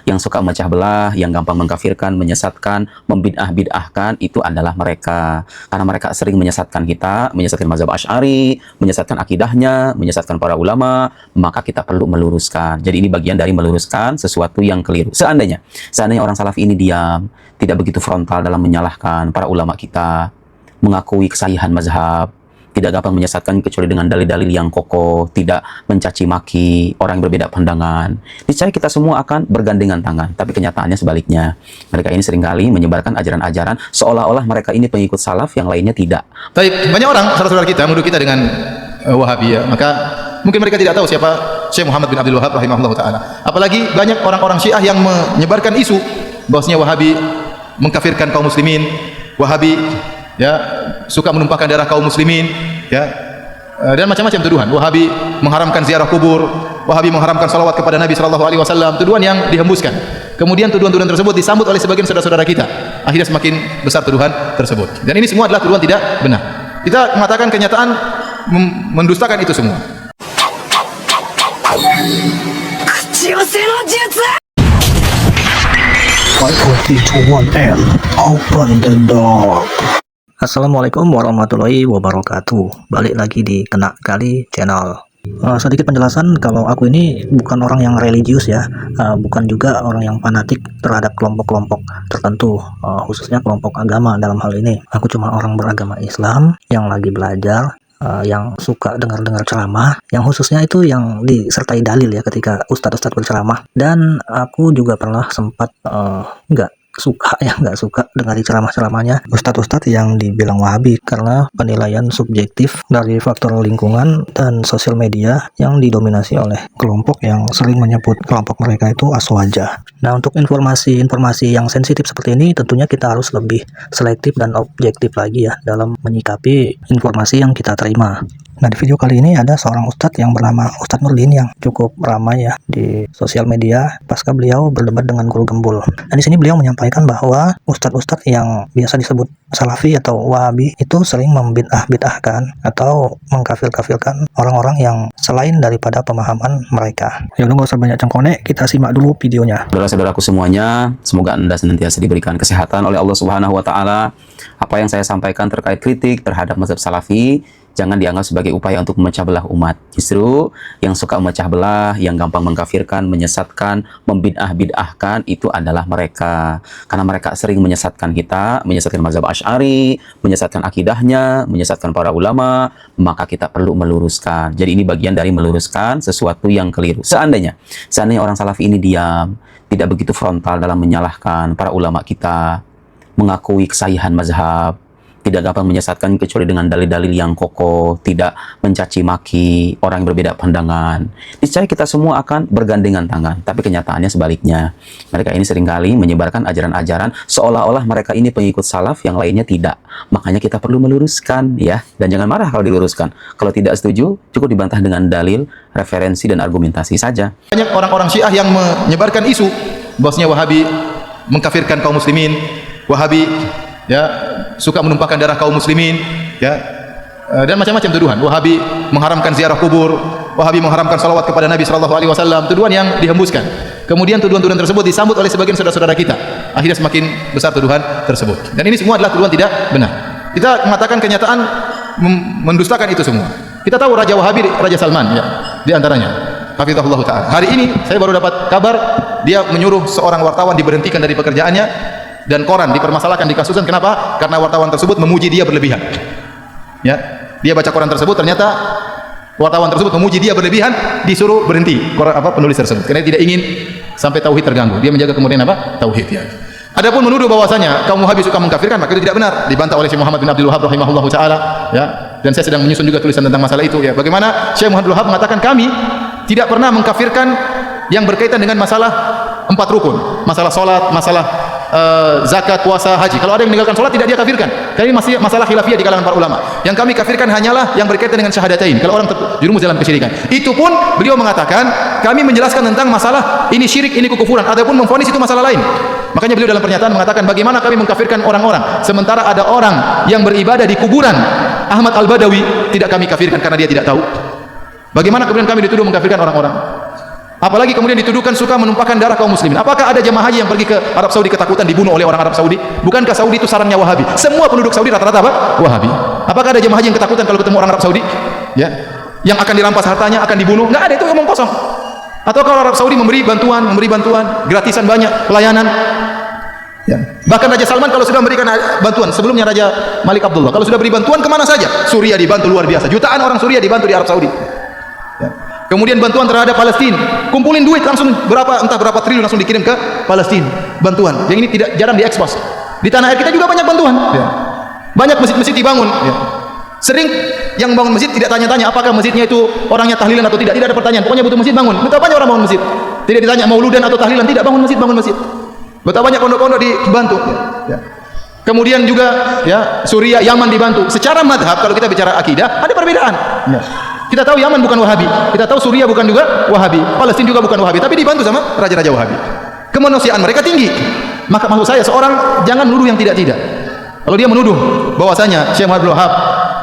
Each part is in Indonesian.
yang suka memecah belah, yang gampang mengkafirkan, menyesatkan, membid'ah-bid'ahkan, itu adalah mereka. Karena mereka sering menyesatkan kita, menyesatkan mazhab Asy'ari, menyesatkan akidahnya, menyesatkan para ulama, maka kita perlu meluruskan. Jadi ini bagian dari meluruskan sesuatu yang keliru. Seandainya orang Salafi ini diam, tidak begitu frontal dalam menyalahkan para ulama kita, mengakui kesahihan mazhab, tidak gampang menyesatkan kecuali dengan dalil-dalil yang kokoh, tidak mencaci maki orang yang berbeda pandangan, niscaya kita semua akan bergandengan tangan. Tapi kenyataannya sebaliknya. Mereka ini seringkali menyebarkan ajaran-ajaran seolah-olah mereka ini pengikut salaf, yang lainnya tidak. Baik, banyak orang saudara-saudara kita menuduh kita dengan Wahabiyah, maka mungkin mereka tidak tahu siapa Syekh Muhammad bin Abdul Wahab rahimahullah taala. Apalagi banyak orang-orang Syiah yang menyebarkan isu bahwasanya Wahabi mengkafirkan kaum muslimin, Wahabi suka menumpahkan darah kaum muslimin, dan macam-macam tuduhan. Wahabi mengharamkan ziarah kubur, Wahabi mengharamkan salawat kepada Nabi sallallahu alaihi wasallam, tuduhan yang dihembuskan. Kemudian tuduhan-tuduhan tersebut disambut oleh sebagian saudara-saudara kita. Akhirnya semakin besar tuduhan tersebut. Dan ini semua adalah tuduhan tidak benar. Kita mengatakan kenyataan mendustakan itu semua. Assalamualaikum warahmatullahi wabarakatuh. Balik lagi di Kena Kali Channel. Sedikit penjelasan, kalau aku ini bukan orang yang religius ya, bukan juga orang yang fanatik terhadap kelompok-kelompok tertentu, khususnya kelompok agama dalam hal ini. Aku cuma orang beragama Islam yang lagi belajar, yang suka dengar-dengar ceramah, yang khususnya itu yang disertai dalil ya ketika ustadz-ustadz berceramah. Dan aku juga pernah sempat nggak suka dengar ceramah-ceramahnya ustadz-ustadz yang dibilang Wahabi, karena penilaian subjektif dari faktor lingkungan dan sosial media yang didominasi oleh kelompok yang sering menyebut kelompok mereka itu aswaja. Nah, untuk informasi-informasi yang sensitif seperti ini tentunya kita harus lebih selektif dan objektif lagi ya dalam menyikapi informasi yang kita terima. Nah, di video kali ini ada seorang ustadz yang bernama Ustadz Nurdin yang cukup ramai ya di sosial media pasca beliau berdebat dengan Guru Gembul. Nah, di sini beliau menyampaikan bahwa ustadz-ustadz yang biasa disebut Salafi atau Wahabi itu sering membid'ah-bid'ahkan atau mengkafir-kafirkan orang-orang yang selain daripada pemahaman mereka. Ya udah, nggak usah banyak cengkone, kita simak dulu videonya. Saudara-saudaraku semuanya, semoga Anda senantiasa diberikan kesehatan oleh Allah Subhanahu wa taala. Apa yang saya sampaikan terkait kritik terhadap mazhab Salafi jangan dianggap sebagai upaya untuk memecah belah umat. Justru yang suka memecah belah, yang gampang mengkafirkan, menyesatkan, membid'ah-bid'ahkan, itu adalah mereka. Karena mereka sering menyesatkan kita, menyesatkan mazhab Asy'ari, menyesatkan akidahnya, menyesatkan para ulama, maka kita perlu meluruskan. Jadi ini bagian dari meluruskan sesuatu yang keliru. Seandainya orang Salafi ini diam, tidak begitu frontal dalam menyalahkan para ulama kita, mengakui kesahihan mazhab, tidak gampang menyesatkan kecuali dengan dalil-dalil yang kokoh, tidak mencaci maki orang yang berbeda pandangan, niscaya kita semua akan bergandengan tangan. Tapi kenyataannya sebaliknya. Mereka ini seringkali menyebarkan ajaran-ajaran seolah-olah mereka ini pengikut salaf, yang lainnya tidak. Makanya kita perlu meluruskan ya. Dan jangan marah kalau diluruskan. Kalau tidak setuju, cukup dibantah dengan dalil, referensi, dan argumentasi saja. Banyak orang-orang Syiah yang menyebarkan isu bahwasanya Wahabi mengkafirkan kaum muslimin, Wahabi suka menumpahkan darah kaum muslimin, dan macam-macam tuduhan. Wahabi mengharamkan ziarah kubur, Wahabi mengharamkan salawat kepada Nabi sallallahu alaihi wasallam, tuduhan yang dihembuskan. Kemudian tuduhan-tuduhan tersebut disambut oleh sebagian saudara-saudara kita. Akhirnya semakin besar tuduhan tersebut. Dan ini semua adalah tuduhan tidak benar. Kita mengatakan kenyataan mendustakan itu semua. Kita tahu Raja Wahabi, Raja Salman ya, di antaranya. Hafizahullah ta'ala. Hari ini saya baru dapat kabar dia menyuruh seorang wartawan diberhentikan dari pekerjaannya, dan koran dipermasalahkan, dikasuskan. Kenapa? Karena wartawan tersebut memuji dia berlebihan. Ya, dia baca koran tersebut, ternyata wartawan tersebut memuji dia berlebihan, disuruh berhenti penulis tersebut, karena tidak ingin sampai tauhid terganggu. Dia menjaga kemudian tauhid ya. Adapun menuduh bahwasanya kaum Wahabi suka mengkafirkan, maka itu tidak benar, dibantah oleh Syekh Muhammad bin Abdul Wahab rahimahullahu taala ya. Dan saya sedang menyusun juga tulisan tentang masalah itu ya. Bagaimana Syekh Muhammad bin Abdul Wahab mengatakan kami tidak pernah mengkafirkan yang berkaitan dengan masalah 4 rukun, masalah salat, masalah zakat, puasa, haji. Kalau ada yang meninggalkan salat tidak dia kafirkan. Karena ini masih masalah khilafiyah di kalangan para ulama. Yang kami kafirkan hanyalah yang berkaitan dengan syahadatain. Kalau orang terjerumus dalam kesyirikan. Itu pun beliau mengatakan kami menjelaskan tentang masalah ini syirik, ini kekufuran. Adapun memvonis itu masalah lain. Makanya beliau dalam pernyataan mengatakan bagaimana kami mengkafirkan orang-orang sementara ada orang yang beribadah di kuburan Ahmad Al-Badawi tidak kami kafirkan karena dia tidak tahu. Bagaimana kemudian kami dituduh mengkafirkan orang-orang? Apalagi kemudian dituduhkan suka menumpahkan darah kaum muslimin. Apakah ada jemaah haji yang pergi ke Arab Saudi ketakutan dibunuh oleh orang Arab Saudi? Bukankah Saudi itu sarangnya Wahabi? Semua penduduk Saudi rata-rata apa? Wahabi. Apakah ada jemaah haji yang ketakutan kalau ketemu orang Arab Saudi? Ya, yang akan dirampas hartanya, akan dibunuh? Nggak ada, itu omong kosong. Atau kalau Arab Saudi memberi bantuan, gratisan banyak, pelayanan. Ya. Bahkan Raja Salman kalau sudah memberikan bantuan, sebelumnya Raja Malik Abdullah, kalau sudah beri bantuan kemana saja? Suriah dibantu luar biasa. Jutaan orang Suriah dibantu di Arab Saudi. Ya. Kemudian bantuan terhadap Palestina, kumpulin duit langsung entah berapa triliun langsung dikirim ke Palestina. Bantuan. Yang ini jarang diekspos. Di tanah air kita juga banyak bantuan. Ya. Banyak masjid-masjid dibangun. Ya. Sering yang bangun masjid tidak tanya-tanya apakah masjidnya itu orangnya tahlilan atau tidak. Tidak ada pertanyaan. Pokoknya butuh masjid bangun. Betapa banyak orang bangun masjid. Tidak ditanya mauludan atau tahlilan. Tidak, bangun masjid, bangun masjid. Betapa banyak pondok-pondok dibantu. Ya. Kemudian juga ya Suriah, Yaman dibantu. Secara madhab kalau kita bicara akidah ada perbedaan. Ya. Kita tahu Yaman bukan Wahabi, kita tahu Suriah bukan juga Wahabi, Palestina juga bukan Wahabi, tapi dibantu sama raja-raja Wahabi. Kemanusiaan mereka tinggi. Maka maksud saya seorang jangan menuduh yang tidak-tidak. Kalau dia menuduh bahwasanya Syekh Muhammad Abdul Wahab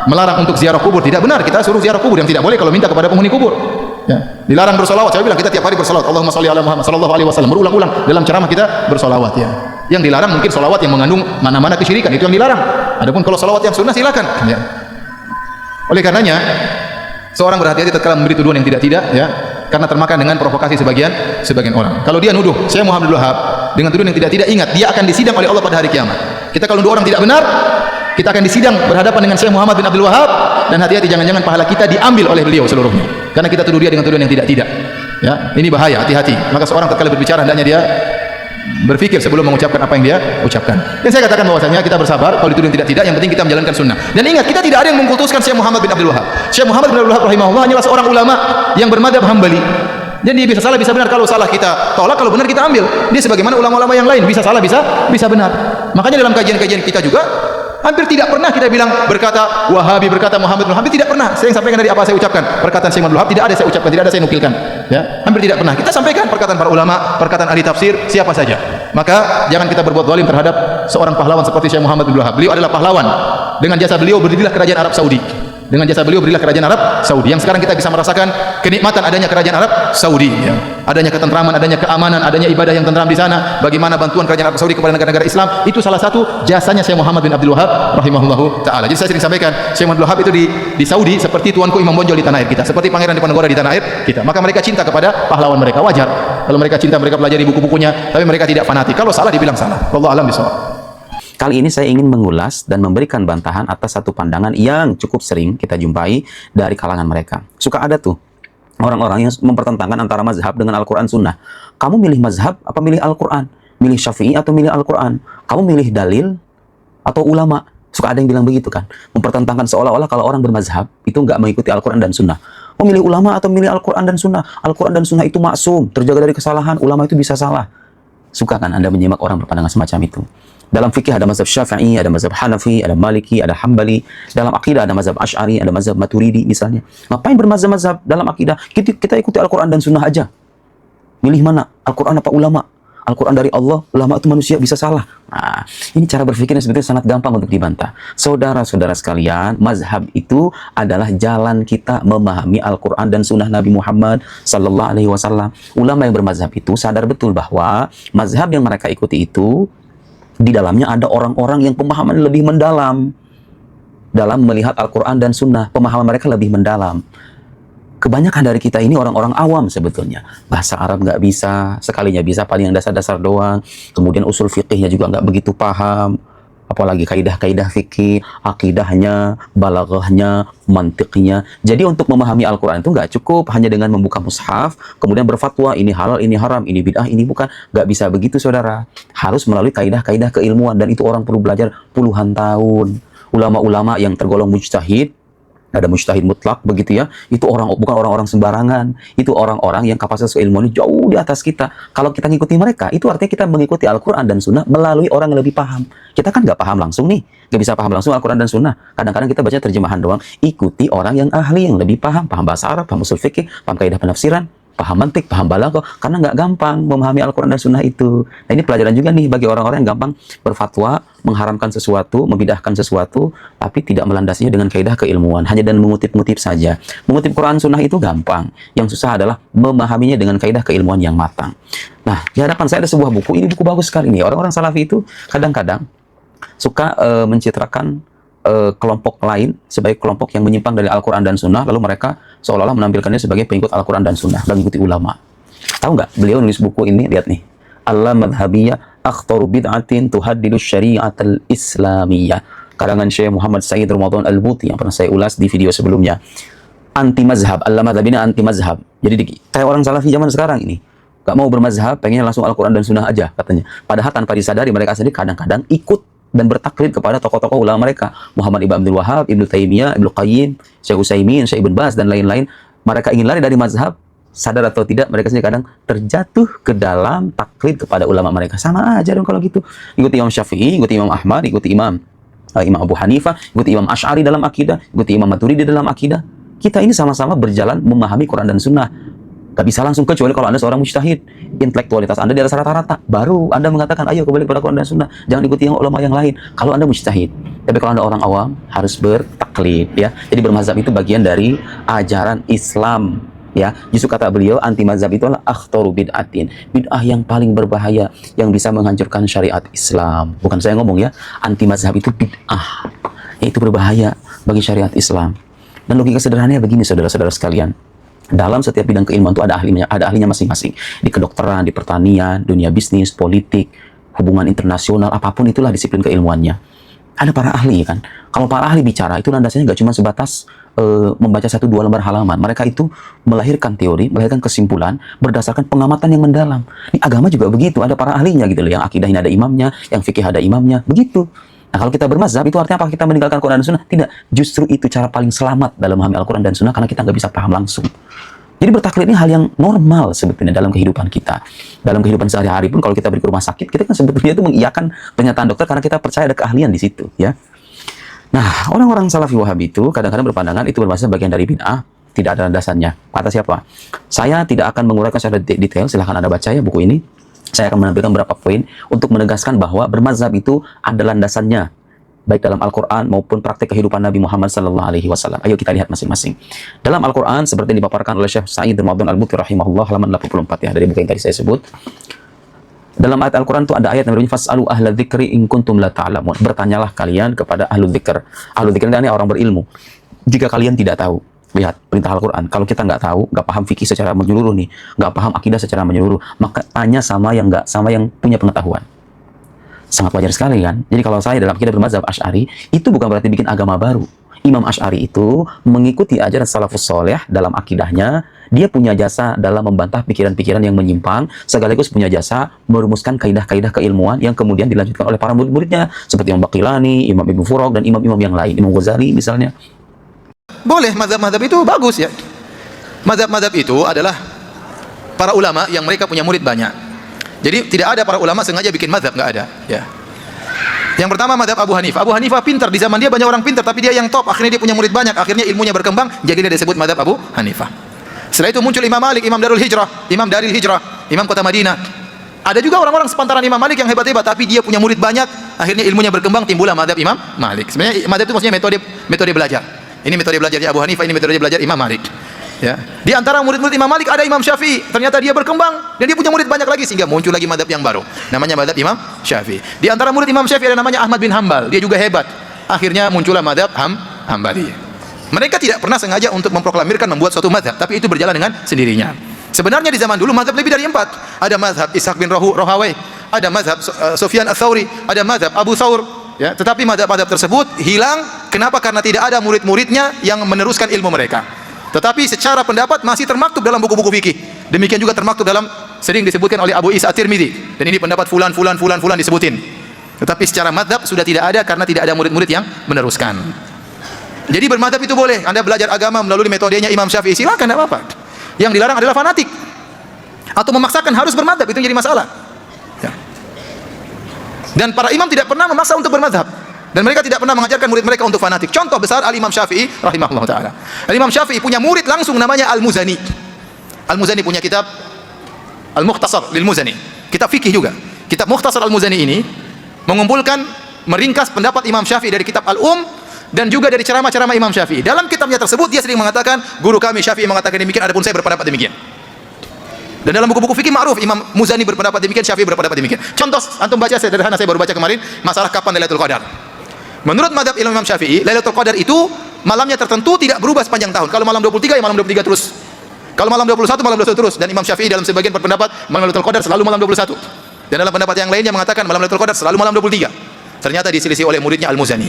melarang untuk ziarah kubur, tidak benar. Kita suruh ziarah kubur, yang tidak boleh kalau minta kepada penghuni kubur. Ya. Dilarang bersolawat. Saya bilang kita tiap hari bersolawat. Allahumma sholli ala Muhammad sallallahu alaihi wasallam. Berulang-ulang dalam ceramah kita bersolawat ya. Yang dilarang mungkin solawat yang mengandung mana-mana kesyirikan, itu yang dilarang. Adapun kalau solawat yang sunnah silakan. Ya. Oleh karenanya seorang berhati-hati tatkala memberi tuduhan yang tidak-tidak ya, karena termakan dengan provokasi sebagian orang. Kalau dia nuduh Syekh Muhammad Abdul Wahab dengan tuduhan yang tidak-tidak, ingat dia akan disidang oleh Allah pada hari kiamat. Kita kalau nuduh orang tidak benar, kita akan disidang berhadapan dengan Syekh Muhammad bin Abdul Wahab, dan hati-hati jangan-jangan pahala kita diambil oleh beliau seluruhnya. Karena kita tuduh dia dengan tuduhan yang tidak-tidak. Ya, ini bahaya, hati-hati. Maka seorang tatkala berbicara hendaknya dia berpikir sebelum mengucapkan apa yang dia ucapkan. Dan saya katakan bahwasanya kita bersabar kalau dituduh tidak-tidak, yang penting kita menjalankan sunnah. Dan ingat, kita tidak ada yang mengkultuskan Syekh Muhammad bin Abdul Wahab. Syekh Muhammad bin Abdul Wahab rahimahullah hanyalah seorang ulama yang bermadzhab Hambali. Jadi dia bisa salah bisa benar. Kalau salah kita tolak, kalau benar kita ambil. Dia sebagaimana ulama-ulama yang lain, bisa salah bisa benar. Makanya dalam kajian-kajian kita juga hampir tidak pernah kita bilang berkata Wahabi, berkata Muhammad bin Wahab, tidak pernah. Saya yang sampaikan dari apa saya ucapkan. Perkataan Syekh Muhammad bin Wahab tidak ada saya ucapkan, tidak ada saya nukilkan. Ya, hampir tidak pernah. Kita sampaikan perkataan para ulama, perkataan ahli tafsir, siapa saja. Maka jangan kita berbuat zalim terhadap seorang pahlawan seperti Syekh Muhammad bin Wahab. Beliau adalah pahlawan. Dengan jasa beliau berdirilah kerajaan Arab Saudi. Dengan jasa beliau berdirilah kerajaan Arab Saudi. Yang sekarang kita bisa merasakan kenikmatan adanya kerajaan Arab Saudi. Ya. Adanya ketentraman, adanya keamanan, adanya ibadah yang tentram di sana. Bagaimana bantuan kerajaan Arab Saudi kepada negara-negara Islam, itu salah satu jasanya Syekh Muhammad bin Abdul Wahab rahimahullahu taala. Jadi saya sering sampaikan, Syekh Muhammad bin Abdul Wahab itu di Saudi seperti tuanku Imam Bonjol di tanah air kita, seperti Pangeran Diponegoro di tanah air kita. Maka mereka cinta kepada pahlawan mereka, wajar. Kalau mereka cinta, mereka pelajari buku-bukunya, tapi mereka tidak fanatik. Kalau salah dibilang salah. Wallahu a'lam bishawab. Kali ini saya ingin mengulas dan memberikan bantahan atas satu pandangan yang cukup sering kita jumpai dari kalangan mereka. Suka ada tuh orang-orang yang mempertentangkan antara mazhab dengan Al-Quran Sunnah. Kamu milih mazhab apa milih Al-Quran? Milih Syafi'i atau milih Al-Quran? Kamu milih dalil atau ulama? Suka ada yang bilang begitu kan? Mempertentangkan seolah-olah kalau orang bermazhab itu nggak mengikuti Al-Quran dan Sunnah. Mau milih ulama atau milih Al-Quran dan Sunnah? Al-Quran dan Sunnah itu maksum, terjaga dari kesalahan. Ulama itu bisa salah. Suka kan Anda menyimak orang berpandangan semacam itu? Dalam fikih ada mazhab Syafi'i, ada mazhab Hanafi, ada Maliki, ada Hambali. Dalam akidah ada mazhab Asy'ari, ada mazhab Maturidi misalnya. Ngapain bermazhab-mazhab dalam akidah? Kita ikuti Al-Quran dan Sunnah aja. Milih mana? Al-Quran apa ulama? Al-Quran dari Allah, ulama itu manusia, bisa salah. Nah, ini cara berpikirnya sebetulnya sangat gampang untuk dibantah. Saudara-saudara sekalian, mazhab itu adalah jalan kita memahami Al-Quran dan Sunnah Nabi Muhammad sallallahu alaihi wasallam. Ulama yang bermazhab itu sadar betul bahwa mazhab yang mereka ikuti itu di dalamnya ada orang-orang yang pemahaman lebih mendalam dalam melihat Al-Quran dan Sunnah. Pemahaman mereka lebih mendalam. Kebanyakan dari kita ini orang-orang awam sebetulnya. Bahasa Arab nggak bisa, sekalinya bisa paling yang dasar-dasar doang. Kemudian usul fikihnya juga nggak begitu paham. Apalagi kaidah-kaidah fikih, akidahnya, balaghahnya, mantiqnya. Jadi untuk memahami Al-Quran itu nggak cukup hanya dengan membuka mushaf, kemudian berfatwa ini halal, ini haram, ini bid'ah, ini bukan. Nggak bisa begitu saudara. Harus melalui kaidah-kaidah keilmuan, dan itu orang perlu belajar puluhan tahun. Ulama-ulama yang tergolong mujtahid, ada mujtahid mutlak begitu ya, itu bukan orang-orang sembarangan, itu orang-orang yang kapasitas keilmuannya jauh di atas kita. Kalau kita ngikuti mereka, itu artinya kita mengikuti Al-Quran dan Sunnah melalui orang yang lebih paham. Kita kan nggak paham langsung nih, nggak bisa paham langsung Al-Quran dan Sunnah. Kadang-kadang kita baca terjemahan doang. Ikuti orang yang ahli, yang lebih paham bahasa Arab, paham usul fikih, paham kaidah penafsiran. paham mantik, paham balaghah, karena nggak gampang memahami Al-Quran dan Sunnah itu. Nah, ini pelajaran juga nih bagi orang-orang yang gampang berfatwa, mengharamkan sesuatu, membidahkan sesuatu, tapi tidak melandasinya dengan kaidah keilmuan, hanya dan mengutip-ngutip saja. Mengutip Quran Sunnah itu gampang, yang susah adalah memahaminya dengan kaidah keilmuan yang matang. Nah, di hadapan saya ada sebuah buku, ini buku bagus sekali nih. Orang-orang Salafi itu kadang-kadang suka mencitrakan kelompok lain sebagai kelompok yang menyimpang dari Al-Quran dan Sunnah, lalu mereka seolah-olah menampilkannya sebagai pengikut Al-Quran dan Sunnah dan mengikuti ulama. Tahu nggak? Beliau nulis buku ini, lihat nih. Al-Madhabiyah Akhtaru Bid'atin Tuhaddidu Syari'atal Islamiyah. Karangan Syekh Muhammad Said Ramadan Al-Buti yang pernah saya ulas di video sebelumnya. Anti mazhab, Al-Madhabiyah anti mazhab. Jadi kayak orang Salafi zaman sekarang ini. Gak mau bermazhab, pengennya langsung Al-Quran dan Sunnah aja katanya. Padahal tanpa disadari mereka sendiri kadang-kadang ikut dan bertaklid kepada tokoh-tokoh ulama mereka, Muhammad ibn Abdul Wahab, Ibnu Taimiyah, Ibnu Qayyim, Syekh Utsaimin, Syekh Ibn Baz dan lain-lain. Mereka ingin lari dari mazhab, sadar atau tidak mereka sendiri kadang terjatuh ke dalam taklid kepada ulama mereka. Sama aja dong kalau gitu. Ikuti Imam Syafi'i, ikuti Imam Ahmad, ikuti Imam Abu Hanifah, ikuti Imam Asy'ari dalam akidah, ikuti Imam Maturidi dalam akidah. Kita ini sama-sama berjalan memahami Quran dan Sunnah. Gak bisa langsung, kecuali kalau Anda seorang mujtahid, intelektualitas Anda di atas rata-rata, baru Anda mengatakan ayo kembali kepada Quran dan Sunnah, jangan ikuti yang ulama yang lain kalau Anda mujtahid. Tapi kalau Anda orang awam harus bertaklid ya. Jadi bermazhab itu bagian dari ajaran Islam ya. Justru kata beliau anti mazhab itu adalah akhtaru bid'atin, bid'ah yang paling berbahaya yang bisa menghancurkan syariat Islam. Bukan saya ngomong ya, anti mazhab itu bid'ah, itu berbahaya bagi syariat Islam. Dan logika sederhananya begini saudara-saudara sekalian. Dalam setiap bidang keilmuan itu ada ahlinya masing-masing. Di kedokteran, di pertanian, dunia bisnis, politik, hubungan internasional, apapun itulah disiplin keilmuannya. Ada para ahli kan. Kalau para ahli bicara itu landasannya nggak cuma sebatas membaca 1-2 lembar halaman. Mereka itu melahirkan teori, melahirkan kesimpulan berdasarkan pengamatan yang mendalam. Di agama juga begitu, ada para ahlinya gitu loh. Yang akidah ini ada imamnya, yang fikih ada imamnya, begitu. Nah, kalau kita bermazhab itu artinya apa? Kita meninggalkan Quran dan Sunnah? Tidak. Justru itu cara paling selamat dalam memahami Al-Quran dan Sunnah karena kita nggak bisa paham langsung. Jadi bertaklid ini hal yang normal sebetulnya dalam kehidupan kita. Dalam kehidupan sehari-hari pun kalau kita pergi ke rumah sakit, kita kan sebetulnya itu mengiyakan pernyataan dokter karena kita percaya ada keahlian di situ, ya. Nah, orang-orang Salafi Wahabi itu kadang-kadang berpandangan itu bermazhab bagian dari bid'ah, tidak ada landasannya. Kata siapa? Saya tidak akan menguraikan secara detail, silahkan Anda baca ya buku ini. Saya akan menampilkan beberapa poin untuk menegaskan bahwa bermazhab itu ada landasannya, baik dalam Al-Quran maupun praktek kehidupan Nabi Muhammad SAW. Ayo kita lihat masing-masing. Dalam Al-Quran, seperti yang dipaparkan oleh Syekh Said Ramadan Al-Buti rahimahullah, halaman 84 ya, dari buku yang tadi saya sebut. Dalam ayat Al-Quran itu ada ayat yang berbunyi, Fas'alu ahla dzikri in kuntum la ta'lamun. Bertanyalah kalian kepada ahlu dzikr. Ahlu dzikr ini orang berilmu. Jika kalian tidak tahu. Lihat perintah Al-Quran. Kalau kita nggak tahu, nggak paham fikih secara menyeluruh nih, nggak paham akidah secara menyeluruh, maka tanya sama yang punya pengetahuan. Sangat wajar sekali kan. Jadi kalau saya dalam akidah bermazhab Asy'ari, itu bukan berarti bikin agama baru. Imam Asy'ari itu mengikuti ajaran salafus soleh dalam akidahnya. Dia punya jasa dalam membantah pikiran-pikiran yang menyimpang, sekaligus punya jasa merumuskan kaidah-kaidah keilmuan yang kemudian dilanjutkan oleh para murid-muridnya seperti Imam Baqilani, Imam Ibnu Furaq dan imam-imam yang lain, Imam Ghazali misalnya. Boleh mazhab-mazhab itu bagus ya. Mazhab-mazhab itu adalah para ulama yang mereka punya murid banyak. Jadi tidak ada para ulama sengaja bikin mazhab, nggak ada. Ya. Yang pertama mazhab Abu Hanifah. Abu Hanifah pintar, di zaman dia banyak orang pintar, tapi dia yang top. Akhirnya dia punya murid banyak, akhirnya ilmunya berkembang, jadi dia disebut mazhab Abu Hanifah. Setelah itu muncul Imam Malik, Imam Darul Hijrah, Imam Kota Madinah. Ada juga orang-orang sepantaran Imam Malik yang hebat-hebat, tapi dia punya murid banyak, akhirnya ilmunya berkembang, timbullah mazhab Imam Malik. Sebenarnya mazhab itu maksudnya metode belajar. Ini metode belajarnya Abu Hanifah, ini metode belajar Imam Malik. Ya. Di antara murid-murid Imam Malik ada Imam Syafi'i. Ternyata dia berkembang dan dia punya murid banyak lagi sehingga muncul lagi mazhab yang baru. Namanya mazhab Imam Syafi'i. Di antara murid Imam Syafi'i ada namanya Ahmad bin Hambal. Dia juga hebat. Akhirnya muncullah mazhab Hambali. Mereka tidak pernah sengaja untuk memproklamirkan membuat suatu mazhab, tapi itu berjalan dengan sendirinya. Sebenarnya di zaman dulu mazhab lebih dari 4. Ada mazhab Ishaq bin Rahawai, ada mazhab Sufyan Ats-Tsauri, ada mazhab Abu Thawr. Ya, tetapi mazhab-mazhab tersebut hilang. Kenapa? Karena tidak ada murid-muridnya yang meneruskan ilmu mereka. Tetapi secara pendapat masih termaktub dalam buku-buku fikih. Demikian juga termaktub dalam, sering disebutkan oleh Abu Isa At-Tirmidzi. Dan ini pendapat fulan disebutin. Tetapi secara mazhab sudah tidak ada karena tidak ada murid-murid yang meneruskan. Jadi bermazhab itu boleh. Anda belajar agama melalui metodenya Imam Syafi'i, silakan, tidak apa-apa. Yang dilarang adalah fanatik atau memaksakan harus bermazhab, itu jadi masalah. Ya. Dan para imam tidak pernah memaksa untuk bermazhab. Dan mereka tidak pernah mengajarkan murid mereka untuk fanatik. Contoh besar Al-Imam Syafi'i rahimahullah ta'ala. Al-Imam Syafi'i punya murid langsung namanya Al-Muzani. Al-Muzani punya kitab Al-Mukhtasar lil Muzani, kitab fikih juga. Kitab Mukhtasar Al-Muzani ini mengumpulkan, meringkas pendapat Imam Syafi'i dari kitab dan juga dari ceramah-ceramah Imam Syafi'i. Dalam kitabnya tersebut dia sering mengatakan, guru kami Syafi'i mengatakan demikian, adapun saya berpendapat demikian. Dan dalam buku-buku fikih ma'ruf, Imam Muzani berpendapat demikian, Syafi'i berpendapat demikian. Contoh, antum baca sederhana, saya baru baca kemarin, masalah kapan Lailatul Qadar. Menurut mazhab Imam Syafi'i, Lailatul Qadar itu malamnya tertentu, tidak berubah sepanjang tahun. Kalau malam 23 ya malam 23 terus. Kalau malam 21 malam 21 terus. Dan Imam Syafi'i dalam sebagian berpendapat malam Lailatul Qadar selalu malam 21. Dan dalam pendapat yang lainnya mengatakan malam Lailatul Qadar selalu malam 23. Ternyata diselisih oleh muridnya Al-Muzani.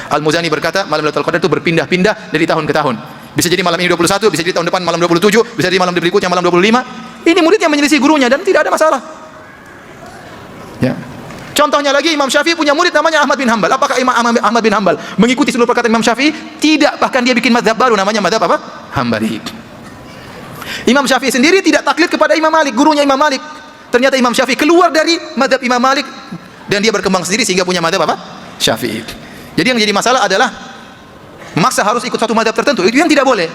Al-Muzani berkata malam Lailatul Qadar itu berpindah-pindah dari tahun ke tahun. Bisa jadi malam ini 21, bisa jadi tahun depan malam 27, bisa jadi malam berikutnya malam 25. Ini murid yang menyelisih gurunya dan tidak ada masalah. Ya. Contohnya lagi, Imam Syafi'i punya murid namanya Ahmad bin Hanbal. Apakah Imam Ahmad bin Hanbal mengikuti seluruh perkataan Imam Syafi'i? Tidak, bahkan dia bikin mazhab baru namanya mazhab apa? Hambali. Imam Syafi'i sendiri tidak taklid kepada Imam Malik, gurunya Imam Malik. Ternyata Imam Syafi'i keluar dari mazhab Imam Malik dan dia berkembang sendiri sehingga punya mazhab apa? Syafi'i. Jadi yang jadi masalah adalah memaksa harus ikut satu mazhab tertentu. Itu yang tidak boleh.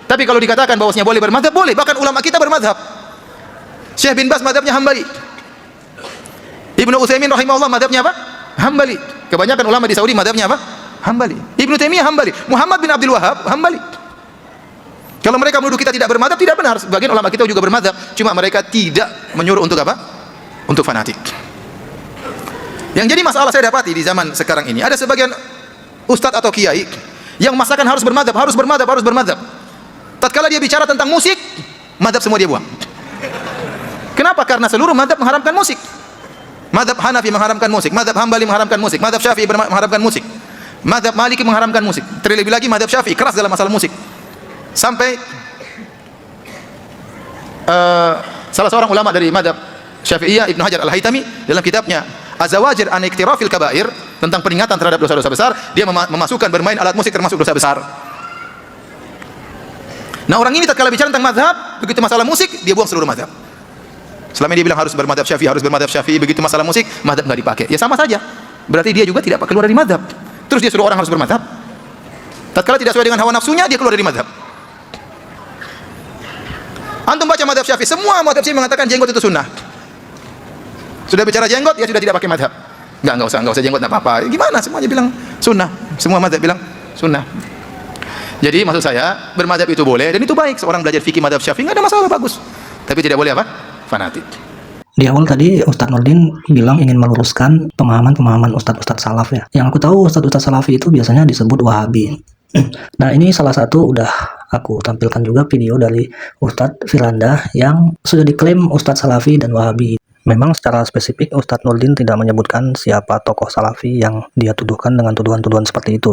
Tapi kalau dikatakan bahwasanya boleh bermazhab, boleh. Bahkan ulama kita bermazhab. Syekh bin Baz mazhabnya Hambali. Ibnu Utsaimin rahimahullah mazhabnya apa? Hambali. Kebanyakan ulama di Saudi mazhabnya apa? Hambali. Ibnu Taimiyah Hambali. Muhammad bin Abdul Wahhab Hambali. Kalau mereka menuduh kita tidak bermazhab, tidak benar. Sebagian ulama kita juga bermazhab, cuma mereka tidak menyuruh untuk apa? Untuk fanatik. Yang jadi masalah saya dapati di zaman sekarang ini, ada sebagian ustadz atau kiai yang memaksakan harus bermazhab, harus bermazhab, harus bermazhab. Tatkala dia bicara tentang musik, mazhab semua dia buang. Kenapa? Karena seluruh mazhab mengharamkan musik. Mazhab Hanafi mengharamkan musik, mazhab Hambali mengharamkan musik, mazhab Syafi'i mengharamkan musik, mazhab Maliki mengharamkan musik. Terlebih lagi mazhab Syafi'i keras dalam masalah musik. Sampai salah seorang ulama dari mazhab Syafi'iyah, Ibnu Hajar Al-Haytami, dalam kitabnya Az-Zawajir an Iktirafil Kaba'ir, tentang peringatan terhadap dosa-dosa besar, dia memasukkan bermain alat musik termasuk dosa besar. Nah, orang ini tatkala bicara tentang mazhab, begitu masalah musik, dia buang seluruh mazhab. Selama ini dia bilang harus bermadzhab Syafi'i, harus bermadzhab Syafi'i, begitu masalah musik, mazhab enggak dipakai. Ya sama saja. Berarti dia juga tidak keluar dari mazhab. Terus dia suruh orang harus bermadzhab. Tatkala tidak sesuai dengan hawa nafsunya, dia keluar dari mazhab. Antum baca mazhab Syafi'i, semua mazhab Syafi'i mengatakan jenggot itu sunnah. Sudah bicara jenggot, ya sudah tidak pakai mazhab. Enggak usah jenggot, enggak apa-apa. Gimana? Semuanya bilang sunnah. Semua mazhab bilang sunnah. Jadi maksud saya, bermadzhab itu boleh dan itu baik. Seorang belajar fikih mazhab Syafi'i enggak ada masalah, bagus. Tapi tidak boleh apa? Fanatik. Di awal tadi Ustadz Nurdin bilang ingin meluruskan pemahaman Ustadz-Ustadz Salaf ya. Yang aku tahu Ustadz-Ustadz Salafi itu biasanya disebut Wahabi. Nah, ini salah satu udah aku tampilkan juga video dari Ustadz Firanda yang sudah diklaim Ustadz Salafi dan Wahabi. Memang secara spesifik Ustadz Nurdin tidak menyebutkan siapa tokoh Salafi yang dia tuduhkan dengan tuduhan-tuduhan seperti itu.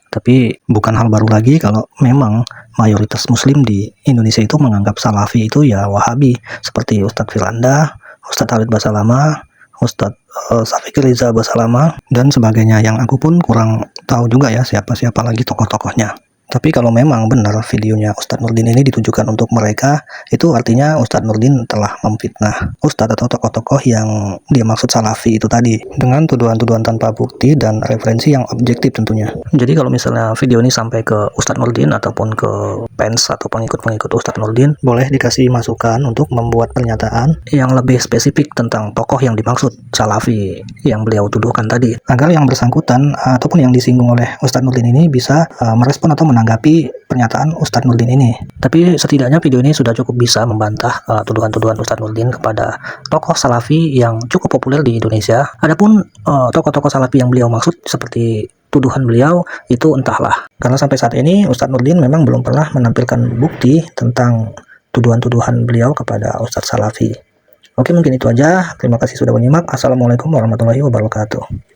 Tapi bukan hal baru lagi kalau memang mayoritas muslim di Indonesia itu menganggap Salafi itu ya Wahabi, seperti Ustadz Firanda, Ustadz Halid Basalama, Ustadz Syafiq Riza Basalama, dan sebagainya, yang aku pun kurang tahu juga ya siapa-siapa lagi tokoh-tokohnya. Tapi kalau memang benar videonya Ustadz Nurdin ini ditujukan untuk mereka, itu artinya Ustadz Nurdin telah memfitnah Ustadz atau tokoh-tokoh yang dia maksud Salafi itu tadi, dengan tuduhan-tuduhan tanpa bukti dan referensi yang objektif tentunya. Jadi kalau misalnya video ini sampai ke Ustadz Nurdin ataupun ke fans atau pengikut-pengikut Ustadz Nurdin, boleh dikasih masukan untuk membuat pernyataan yang lebih spesifik tentang tokoh yang dimaksud Salafi yang beliau tuduhkan tadi, agar yang bersangkutan ataupun yang disinggung oleh Ustadz Nurdin ini bisa merespon atau menanggapi pernyataan Ustadz Nurdin ini. Tapi setidaknya video ini sudah cukup bisa membantah tuduhan-tuduhan Ustadz Nurdin kepada tokoh Salafi yang cukup populer di Indonesia. Adapun tokoh-tokoh Salafi yang beliau maksud seperti tuduhan beliau itu entahlah. Karena sampai saat ini Ustadz Nurdin memang belum pernah menampilkan bukti tentang tuduhan-tuduhan beliau kepada Ustadz Salafi. Oke, mungkin itu aja. Terima kasih sudah menyimak. Assalamualaikum warahmatullahi wabarakatuh.